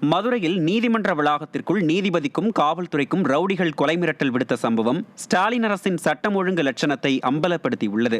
மதுரையில் நீதிமன்ற வளாகத்திற்குள் நீதிபதிக்கும் காவல்துறைக்கும் ரவுடிகள் கொலை மிரட்டல் விடுத்த சம்பவம் ஸ்டாலின் அரசின் சட்டம் ஒழுங்கு லட்சணத்தை அம்பலப்படுத்தியுள்ளது.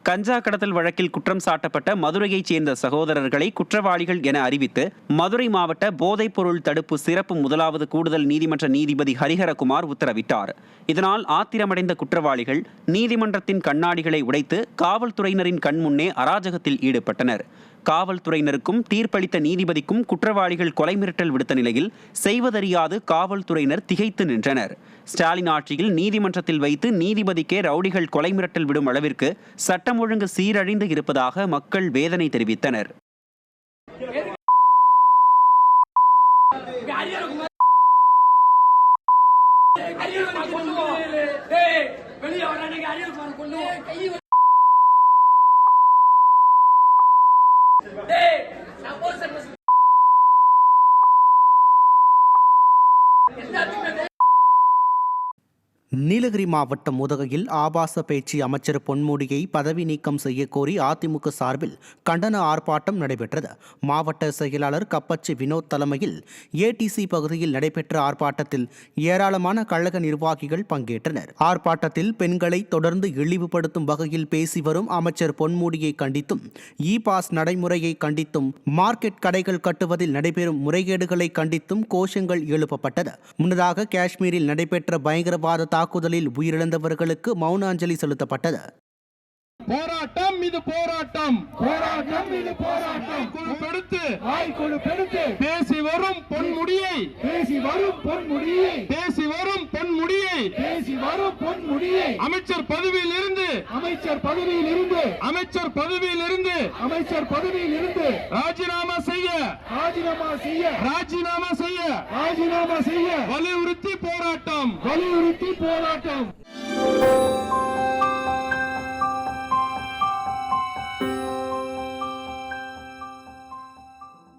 கஞ்சா கடத்தல் வழக்கில் குற்றம் சாட்டப்பட்ட மதுரையைச் சேர்ந்த சகோதரர்களை குற்றவாளிகள் என அறிவித்து மதுரை மாவட்ட போதைப்பொருள் தடுப்பு சிறப்பு முதலாவது கூடுதல் நீதிமன்ற நீதிபதி ஹரிஹரகுமார் உத்தரவிட்டார். இதனால் ஆத்திரமடைந்த குற்றவாளிகள் நீதிமன்றத்தின் கண்ணாடிகளை உடைத்து காவல்துறையினரின் கண்முன்னே அராஜகத்தில் ஈடுபட்டனர். காவல்துறையினருக்கும் தீர்ப்பளித்த நீதிபதிக்கும் குற்றவாளிகள் கொலை மிரட்டல் விடுத்த நிலையில் செய்வதறியாது காவல்துறையினர் திகைத்து நின்றனர். ஸ்டாலின் ஆட்சியில் நீதிமன்றத்தில் வைத்து நீதிபதிக்கே ரவுடிகள் கொலை மிரட்டல் விடும் அளவிற்கு சட்டம் ஒழுங்கு சீரழிந்து இருப்பதாக மக்கள் வேதனை தெரிவித்தனர். நீலகிரி மாவட்டம் உதகையில் ஆபாச பேச்சு அமைச்சர் பொன்முடியை பதவி நீக்கம் செய்யக்கோரி அதிமுக சார்பில் கண்டன ஆர்ப்பாட்டம் நடைபெற்றது. மாவட்ட செயலாளர் கப்பச்சி வினோத் தலைமையில் ஏடிசி பகுதியில் நடைபெற்ற ஆர்ப்பாட்டத்தில் ஏராளமான கழக நிர்வாகிகள் பங்கேற்றனர். ஆர்ப்பாட்டத்தில் பெண்களை தொடர்ந்து இழிவுபடுத்தும் வகையில் பேசி வரும் அமைச்சர் பொன்முடியை கண்டித்தும், இ பாஸ் நடைமுறையை கண்டித்தும், மார்க்கெட் கடைகள் கட்டுவதில் நடைபெறும் முறைகேடுகளை கண்டித்தும் கோஷங்கள் எழுப்பப்பட்டது. முன்னதாக காஷ்மீரில் நடைபெற்ற பயங்கரவாத தாக்குதலில் உயிரிழந்தவர்களுக்கு மௌன அஞ்சலி செலுத்தப்பட்டது. போராட்டம் இது போராட்டம், போராட்டம் இது போராட்டம். கொடுத்து பேசி வரும் பொன்முடியை, பேசி வரும் பொன்முடியை, பேசி வரும் பொன்முடியை, பேசி வரும் பொன்முடியை அமைச்சர் பதவியில் இருந்து, அமைச்சர் பதவியில் இருந்து, அமைச்சர் பதவியில் இருந்து, அமைச்சர் பதவியில் இருந்து ராஜினாமா செய்ய, ராஜினாமா செய்ய, ராஜினாமா செய்ய, ராஜினாமா செய்ய வலியுறுத்தி போராட்டம், வலியுறுத்தி போராட்டம்.